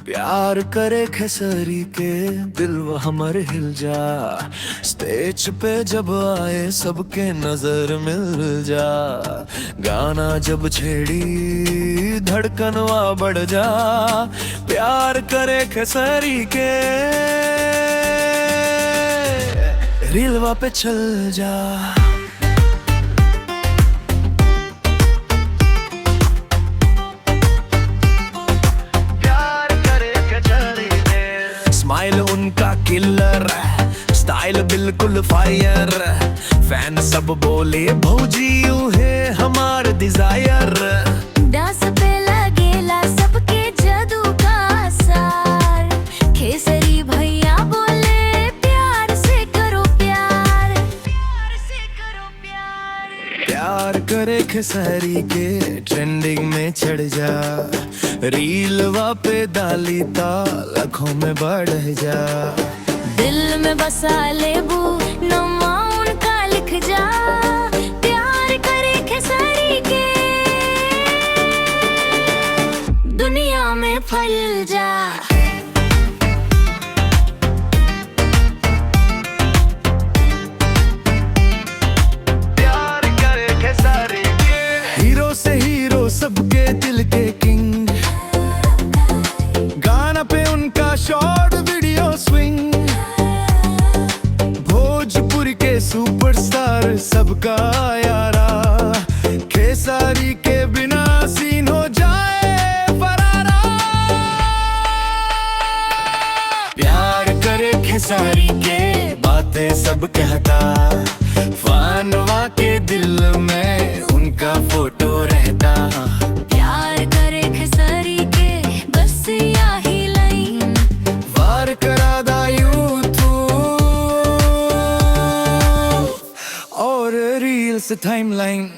प्यार करे खेसरी के दिल वो हमर हिल जा। स्टेज पे जब आए सबके नजर मिल जा। गाना जब छेड़ी धड़कनवा बढ़ जा। प्यार करे खेसरी के रीलवा पे चल जा। स्माइल उनका किलर, स्टाइल बिल्कुल फायर। फैन सब बोले भौजी यू है हमार डिजायर। डांस पे लगेला सबके जादू का असर। खेसरी भैया बोले प्यार से करो प्यार, प्यार से करो प्यार। प्यार करे खेसरी के ट्रेंडिंग में चढ़ जा। रीलवा पे डाली ता लाखों में बढ़ जा। दिल में बसा लेबू नवा उनका लिख जा। प्यार करे खेसरी के दुनिया में फैल जा। प्यार करे खेसरी के हीरो से हीरो सबके दिल के किंग। गाना पे उनका शॉर्ट वीडियो स्विंग। भोजपुरी के सुपरस्टार सबका यारा। खेसारी के बिना सीन हो जाए फरारा। प्यार करे खेसारी के बातें सब कहता। फानवा के दिल में उनका फोटो रहता। प्यार करे खेसरी के बस यही लाइन वार करादा यूट्यूब और रील्स टाइमलाइन।